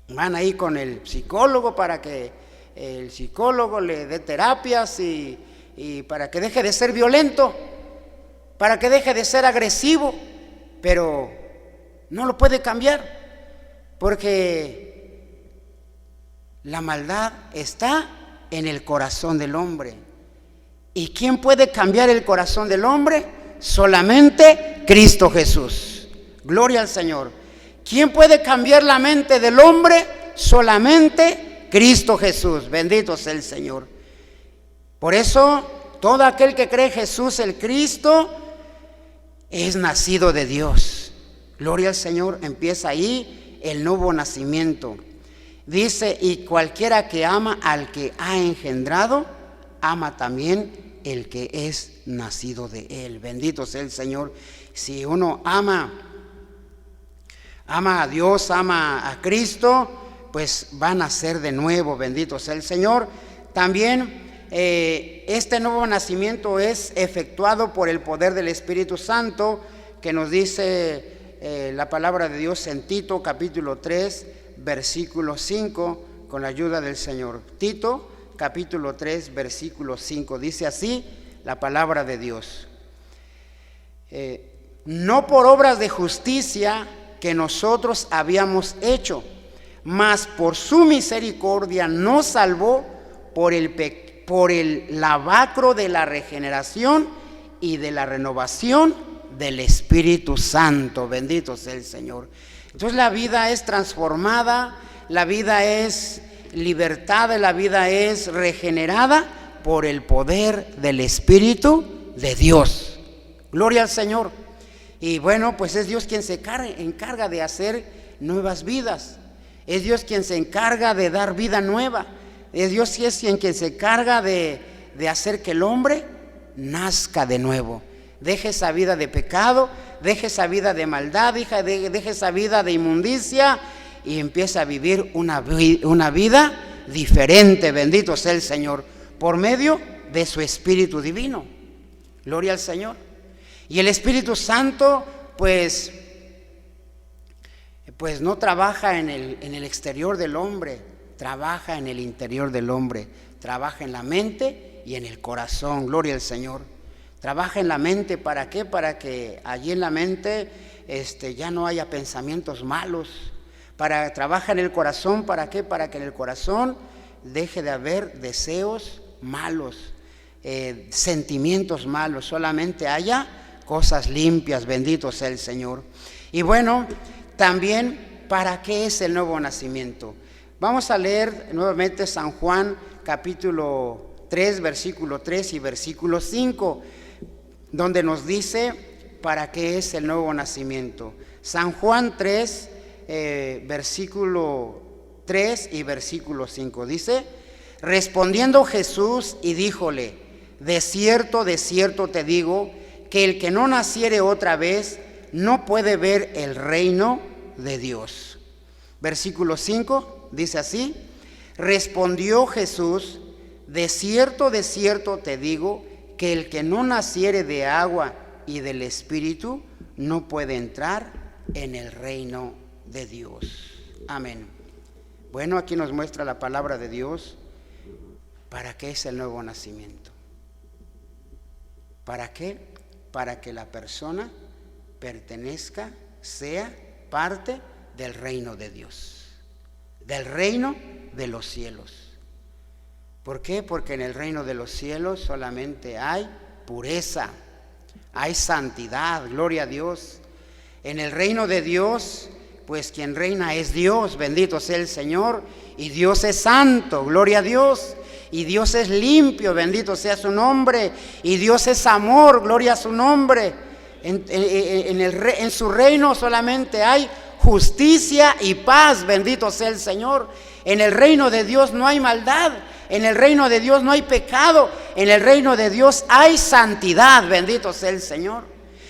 van ahí con el psicólogo para que el psicólogo le dé terapias y y para que deje de ser violento, para que deje de ser agresivo, pero no lo puede cambiar, porque la maldad está en el corazón del hombre. ¿Y quién puede cambiar el corazón del hombre? Solamente Cristo Jesús. Gloria al Señor. ¿Quién puede cambiar la mente del hombre? Solamente Cristo Jesús. Bendito sea el Señor. Por eso, todo aquel que cree en Jesús el Cristo es nacido de Dios. Gloria al Señor. Empieza ahí el nuevo nacimiento. Dice, y cualquiera que ama al que ha engendrado, ama también el que es nacido de él. Bendito sea el Señor. Si uno ama a Dios, ama a Cristo, pues va a nacer de nuevo. Bendito sea el Señor. También este nuevo nacimiento es efectuado por el poder del Espíritu Santo, que nos dice la palabra de Dios en Tito capítulo 3 versículo 5, con la ayuda del Señor. Tito capítulo 3 versículo 5 dice así la palabra de Dios: no por obras de justicia que nosotros habíamos hecho, mas por su misericordia nos salvó por el lavacro de la regeneración y de la renovación del Espíritu Santo. Bendito sea el Señor. Entonces la vida es transformada, la vida es libertada, la vida es regenerada por el poder del Espíritu de Dios. Gloria al Señor. Y bueno, pues es Dios quien se encarga de hacer nuevas vidas. Es Dios quien se encarga de dar vida nueva. Es Dios quien se encarga de hacer que el hombre nazca de nuevo. Deje esa vida de pecado, deje esa vida de maldad, deje esa vida de inmundicia y empieza a vivir una vida diferente. Bendito sea el Señor, por medio de su Espíritu Divino. Gloria al Señor. Y el Espíritu Santo pues no trabaja en el exterior del hombre, trabaja en el interior del hombre, trabaja en la mente y en el corazón. Gloria al Señor. Trabaja en la mente, ¿para qué? Para que allí en la mente ya no haya pensamientos malos. Trabaja en el corazón, ¿para qué? Para que en el corazón deje de haber deseos malos, sentimientos malos, solamente haya cosas limpias. Bendito sea el Señor. Y bueno, también, ¿para qué es el nuevo nacimiento? Vamos a leer nuevamente San Juan capítulo 3, versículo 3 y versículo 5, donde nos dice para qué es el nuevo nacimiento. San Juan 3, versículo 3 y versículo 5 dice: respondiendo Jesús y díjole, de cierto te digo, que el que no naciere otra vez no puede ver el reino de Dios. Versículo 5 dice así: respondió Jesús, de cierto te digo, que el que no naciere de agua y del Espíritu no puede entrar en el reino de Dios. Amén. Bueno, aquí nos muestra la palabra de Dios para qué es el nuevo nacimiento. ¿Para qué? Para que la persona pertenezca, sea parte del reino de Dios, del reino de los cielos. ¿Por qué? Porque en el reino de los cielos solamente hay pureza, hay santidad. Gloria a Dios. En el reino de Dios, pues quien reina es Dios. Bendito sea el Señor. Y Dios es santo. Gloria a Dios. Y Dios es limpio. Bendito sea su nombre. Y Dios es amor. Gloria a su nombre. En su reino solamente hay justicia y paz. Bendito sea el Señor. En el reino de Dios no hay maldad. En el reino de Dios no hay pecado. En el reino de Dios hay santidad. Bendito sea el Señor.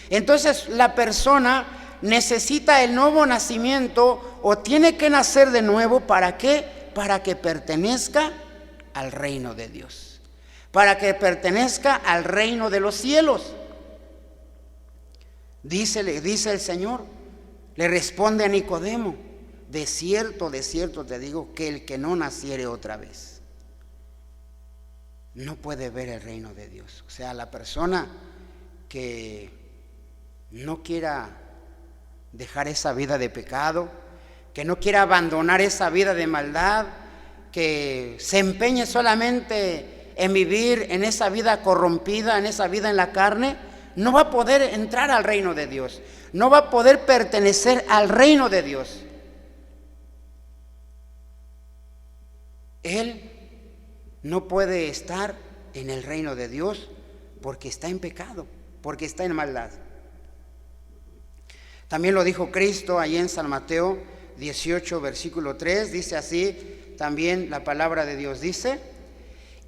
Entonces la persona necesita el nuevo nacimiento o tiene que nacer de nuevo. ¿Para qué? Para que pertenezca al reino de Dios. Para que pertenezca al reino de los cielos. Dice el Señor, le responde a Nicodemo: de cierto te digo, que el que no naciere otra vez no puede ver el reino de Dios. O sea, la persona que no quiera dejar esa vida de pecado, que no quiera abandonar esa vida de maldad, que se empeñe solamente en vivir en esa vida corrompida, en esa vida en la carne, no va a poder entrar al reino de Dios, no va a poder pertenecer al reino de Dios. Él no puede estar en el reino de Dios porque está en pecado, porque está en maldad. También lo dijo Cristo ahí en San Mateo 18, versículo 3, dice así, también la palabra de Dios dice,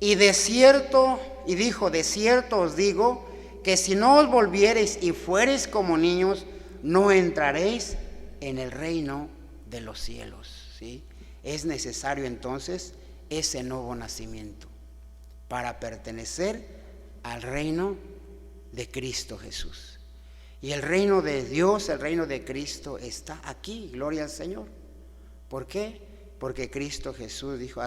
y dijo, de cierto os digo, que si no os volviereis y fuereis como niños, no entraréis en el reino de los cielos. ¿Sí? Es necesario entonces ese nuevo nacimiento para pertenecer al reino de Cristo Jesús. Y el reino de Dios, el reino de Cristo está aquí, gloria al Señor. ¿Por qué? Porque Cristo Jesús dijo,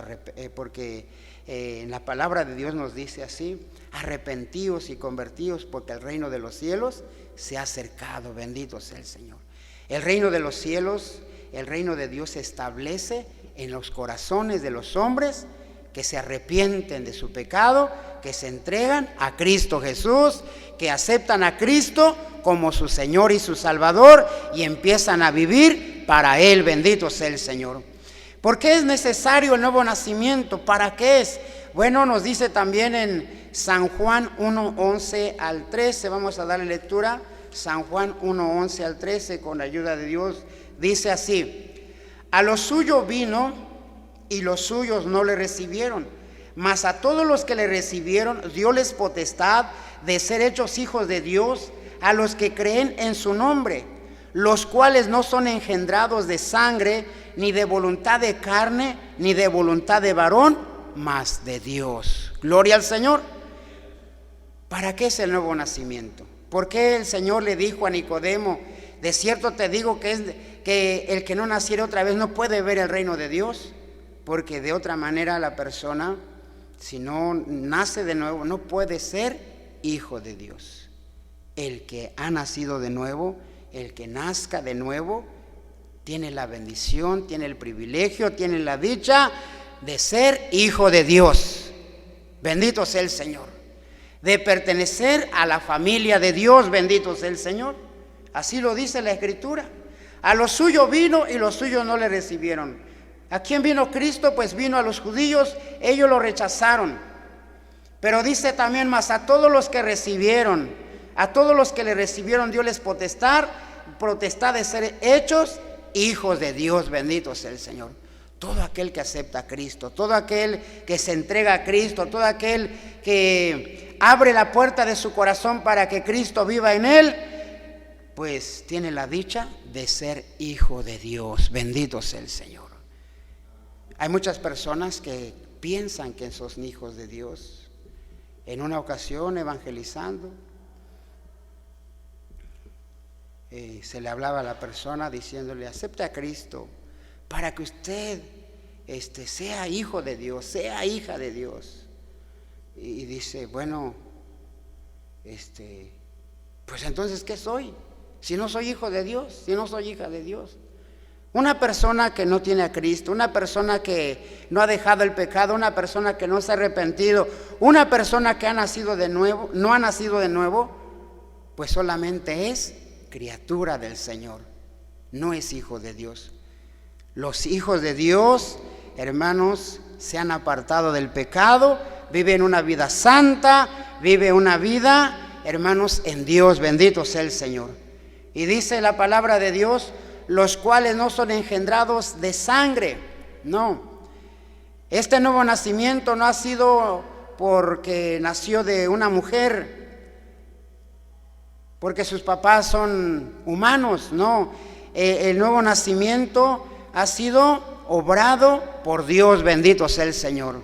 porque en la palabra de Dios nos dice así, arrepentíos y convertíos porque el reino de los cielos se ha acercado, bendito sea el Señor. El reino de los cielos, el reino de Dios se establece en los corazones de los hombres que se arrepienten de su pecado, que se entregan a Cristo Jesús, que aceptan a Cristo como su Señor y su Salvador y empiezan a vivir para Él, bendito sea el Señor. ¿Por qué es necesario el nuevo nacimiento? ¿Para qué es? Bueno, nos dice también en San Juan 1:11 al 13, vamos a darle lectura, San Juan 1:11 al 13, con la ayuda de Dios, dice así, a lo suyo vino y los suyos no le recibieron, mas a todos los que le recibieron dióles potestad de ser hechos hijos de Dios, a los que creen en su nombre, los cuales no son engendrados de sangre, ni de voluntad de carne, ni de voluntad de varón, mas de Dios. Gloria al Señor. ¿Para qué es el nuevo nacimiento? ¿Por qué el Señor le dijo a Nicodemo, de cierto te digo que el que no naciere otra vez no puede ver el reino de Dios? Porque de otra manera la persona, si no nace de nuevo, no puede ser hijo de Dios. El que ha nacido de nuevo, el que nazca de nuevo, tiene la bendición, tiene el privilegio, tiene la dicha de ser hijo de Dios. Bendito sea el Señor. De pertenecer a la familia de Dios, bendito sea el Señor. Así lo dice la Escritura. A los suyos vino y los suyos no le recibieron. ¿A quién vino Cristo? Pues vino a los judíos, ellos lo rechazaron. Pero dice también, más a todos los que recibieron, a todos los que le recibieron, Dios potestad de ser hechos hijos de Dios, bendito sea el Señor. Todo aquel que acepta a Cristo, todo aquel que se entrega a Cristo, todo aquel que abre la puerta de su corazón para que Cristo viva en él, pues tiene la dicha de ser hijo de Dios, bendito sea el Señor. Hay muchas personas que piensan que son hijos de Dios. En una ocasión, evangelizando, se le hablaba a la persona diciéndole, acepte a Cristo para que usted sea hijo de Dios, sea hija de Dios. Y dice, bueno, pues entonces ¿qué soy? Si no soy hijo de Dios, si no soy hija de Dios. Una persona que no tiene a Cristo, una persona que no ha dejado el pecado, una persona que no se ha arrepentido, una persona que ha nacido de nuevo, no ha nacido de nuevo, pues solamente es criatura del Señor, no es hijo de Dios. Los hijos de Dios, hermanos, se han apartado del pecado, viven una vida santa, viven una vida, hermanos, en Dios, bendito sea el Señor. Y dice la palabra de Dios, los cuales no son engendrados de sangre, no. Este nuevo nacimiento no ha sido porque nació de una mujer, porque sus papás son humanos, no. El nuevo nacimiento ha sido obrado por Dios, bendito sea el Señor.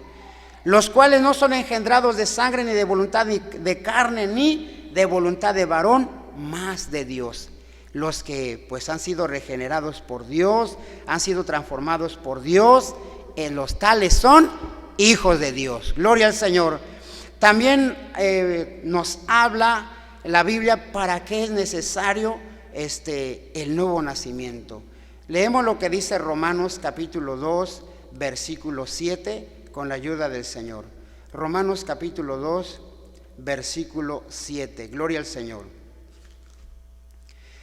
Los cuales no son engendrados de sangre, ni de voluntad de carne, ni de voluntad de varón, mas de Dios. Los que pues han sido regenerados por Dios, han sido transformados por Dios, los tales son hijos de Dios. Gloria al Señor. También nos habla la Biblia para qué es necesario el nuevo nacimiento. Leemos lo que dice Romanos capítulo 2, versículo 7, con la ayuda del Señor. Romanos capítulo 2, versículo 7. Gloria al Señor.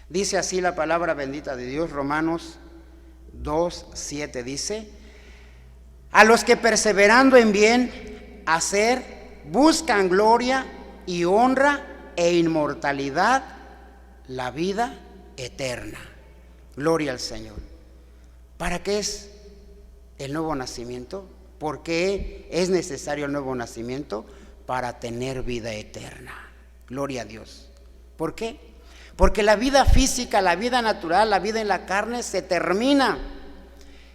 Dice así la palabra bendita de Dios. Romanos 2, 7 dice: a los que perseverando en bien hacer buscan gloria y honra e inmortalidad, la vida eterna. Gloria al Señor. ¿Para qué es el nuevo nacimiento? ¿Por qué es necesario el nuevo nacimiento? Para tener vida eterna. Gloria a Dios. ¿Por qué? Porque la vida física, la vida natural, la vida en la carne se termina.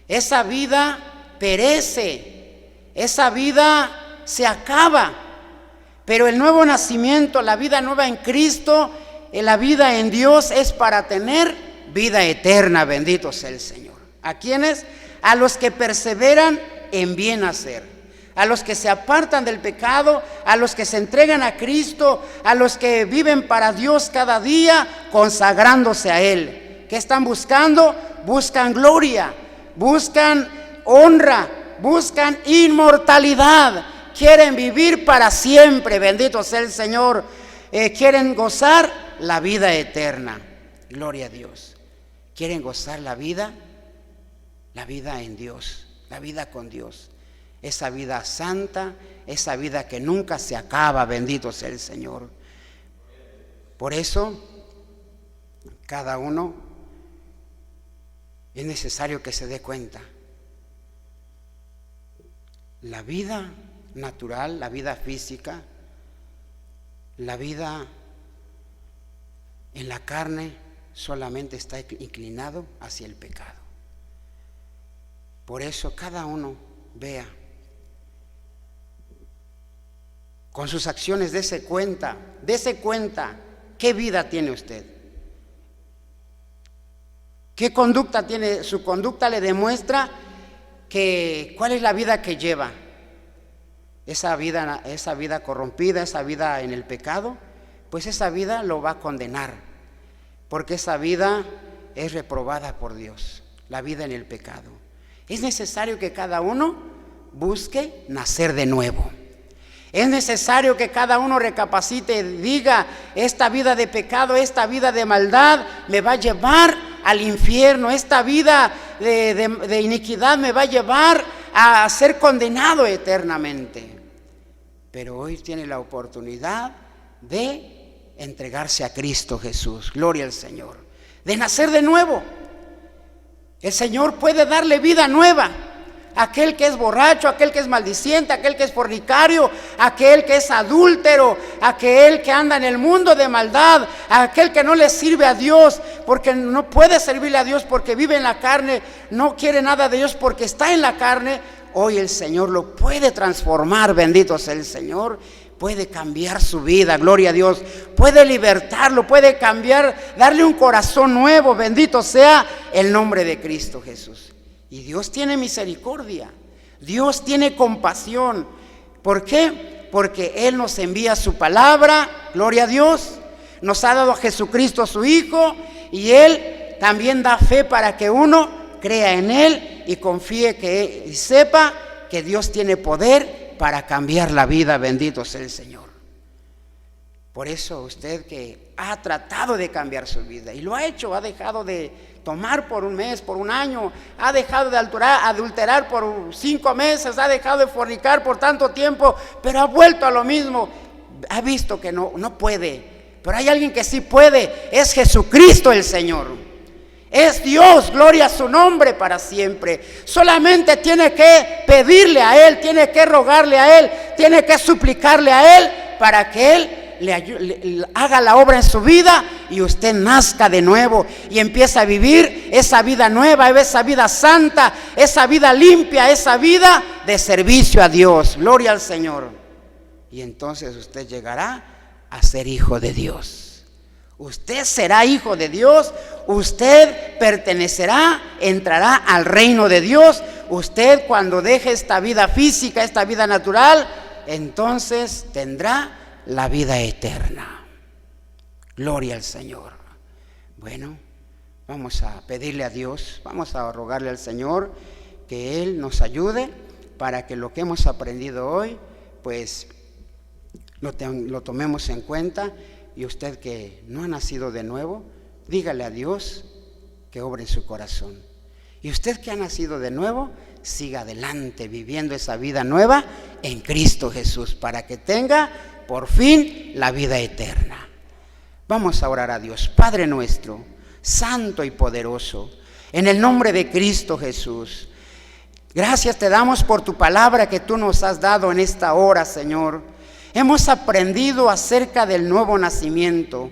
Esa vida perece, esa vida se acaba. Pero el nuevo nacimiento, la vida nueva en Cristo, la vida en Dios es para tener vida eterna. Bendito sea el Señor. ¿A quiénes? A los que perseveran en bien hacer, a los que se apartan del pecado, a los que se entregan a Cristo, a los que viven para Dios cada día, consagrándose a Él. ¿Qué están buscando? Buscan gloria, buscan honra, buscan inmortalidad. Quieren vivir para siempre, bendito sea el Señor. Quieren gozar la vida eterna. Gloria a Dios. Quieren gozar la vida en Dios, la vida con Dios. Esa vida santa, esa vida que nunca se acaba, bendito sea el Señor. Por eso, cada uno es necesario que se dé cuenta. La vida natural, la vida física, la vida en la carne solamente está inclinado hacia el pecado. Por eso cada uno vea, con sus acciones dése cuenta qué vida tiene usted, qué conducta tiene. Su conducta le demuestra cuál es la vida que lleva. Esa vida corrompida, esa vida en el pecado, pues esa vida lo va a condenar, porque esa vida es reprobada por Dios, la vida en el pecado. Es necesario que cada uno busque nacer de nuevo. Es necesario que cada uno recapacite y diga: esta vida de pecado, esta vida de maldad me va a llevar al infierno, esta vida de iniquidad me va a llevar a ser condenado eternamente. Pero hoy tiene la oportunidad de entregarse a Cristo Jesús. Gloria al Señor. De nacer de nuevo. El Señor puede darle vida nueva. Aquel que es borracho, aquel que es maldiciente, aquel que es fornicario, aquel que es adúltero, aquel que anda en el mundo de maldad, aquel que no le sirve a Dios porque no puede servirle a Dios porque vive en la carne, no quiere nada de Dios porque está en la carne. Hoy el Señor lo puede transformar, bendito sea el Señor. Puede cambiar su vida, gloria a Dios. Puede libertarlo, puede cambiar, darle un corazón nuevo, bendito sea el nombre de Cristo Jesús. Y Dios tiene misericordia, Dios tiene compasión. ¿Por qué? Porque Él nos envía su palabra, gloria a Dios. Nos ha dado a Jesucristo su Hijo, y Él también da fe para que uno crea en Él y confíe y sepa que Dios tiene poder para cambiar la vida, bendito sea el Señor. Por eso usted que ha tratado de cambiar su vida y lo ha hecho, ha dejado de tomar por un mes, por un año, ha dejado de adulterar por 5 meses, ha dejado de fornicar por tanto tiempo, pero ha vuelto a lo mismo. Ha visto que no puede, pero hay alguien que sí puede, es Jesucristo el Señor. Es Dios, gloria a su nombre para siempre. Solamente tiene que pedirle a Él, tiene que rogarle a Él, tiene que suplicarle a Él para que Él le haga la obra en su vida y usted nazca de nuevo y empiece a vivir esa vida nueva, esa vida santa, esa vida limpia, esa vida de servicio a Dios. Gloria al Señor. Y entonces usted llegará a ser hijo de Dios. Usted será hijo de Dios, usted pertenecerá, entrará al reino de Dios. Usted, cuando deje esta vida física, esta vida natural, entonces tendrá la vida eterna. Gloria al Señor. Bueno, vamos a pedirle a Dios, vamos a rogarle al Señor que Él nos ayude para que lo que hemos aprendido hoy, pues lo tomemos en cuenta. Y usted que no ha nacido de nuevo, dígale a Dios que obre en su corazón. Y usted que ha nacido de nuevo, siga adelante viviendo esa vida nueva en Cristo Jesús, para que tenga por fin la vida eterna. Vamos a orar a Dios. Padre nuestro, santo y poderoso, en el nombre de Cristo Jesús, gracias te damos por tu palabra que tú nos has dado en esta hora, Señor. Hemos aprendido acerca del nuevo nacimiento.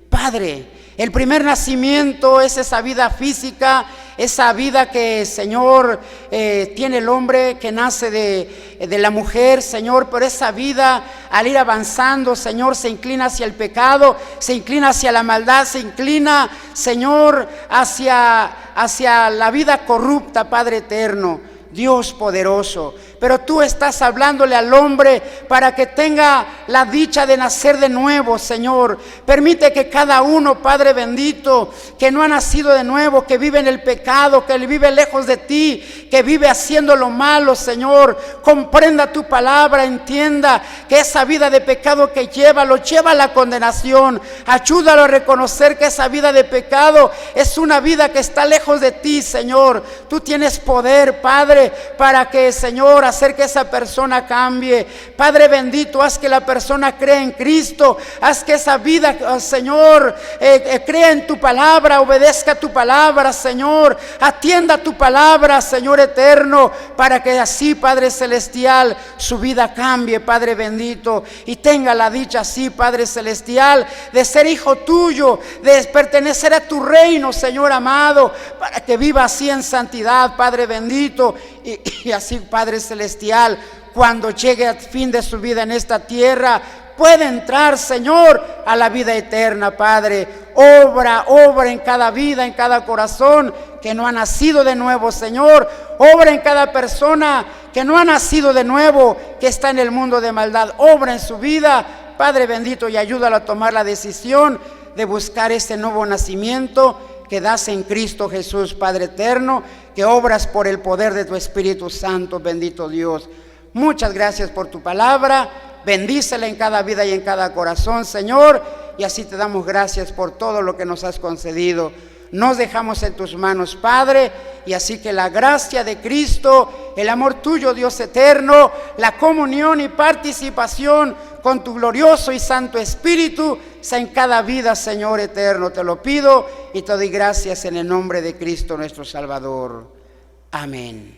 Padre, el primer nacimiento es esa vida física, esa vida que, Señor, tiene el hombre que nace de la mujer, Señor, pero esa vida al ir avanzando, Señor, se inclina hacia el pecado, se inclina hacia la maldad, se inclina, Señor, hacia la vida corrupta, Padre eterno. Dios poderoso, pero tú estás hablándole al hombre para que tenga la dicha de nacer de nuevo, Señor. Permite que cada uno, Padre bendito, que no ha nacido de nuevo, que vive en el pecado, que vive lejos de ti, que vive haciendo lo malo, Señor, comprenda tu palabra, entienda que esa vida de pecado que lo lleva a la condenación. Ayúdalo a reconocer que esa vida de pecado es una vida que está lejos de ti, Señor. Tú tienes poder, Padre, para que, Señor, hacer que esa persona cambie. Padre bendito, haz que la persona crea en Cristo, haz que esa vida, Señor, crea en tu palabra, obedezca tu palabra, Señor, atienda tu palabra, Señor eterno, para que así, Padre celestial, su vida cambie, Padre bendito, y tenga la dicha así, Padre celestial, de ser hijo tuyo, de pertenecer a tu reino, Señor amado, para que viva así en santidad, Padre bendito. Y así, Padre celestial, cuando llegue al fin de su vida en esta tierra, puede entrar, Señor, a la vida eterna. Padre, obra en cada vida, en cada corazón que no ha nacido de nuevo, Señor. Obra en cada persona que no ha nacido de nuevo, que está en el mundo de maldad. Obra en su vida, Padre bendito, y ayúdalo a tomar la decisión de buscar ese nuevo nacimiento que das en Cristo Jesús, Padre eterno, que obras por el poder de tu Espíritu Santo, bendito Dios. Muchas gracias por tu palabra. Bendícela en cada vida y en cada corazón, Señor, y así te damos gracias por todo lo que nos has concedido. Nos dejamos en tus manos, Padre, y así que la gracia de Cristo, el amor tuyo, Dios eterno, la comunión y participación con tu glorioso y santo Espíritu sea en cada vida, Señor eterno. Te lo pido y te doy gracias en el nombre de Cristo nuestro Salvador. Amén.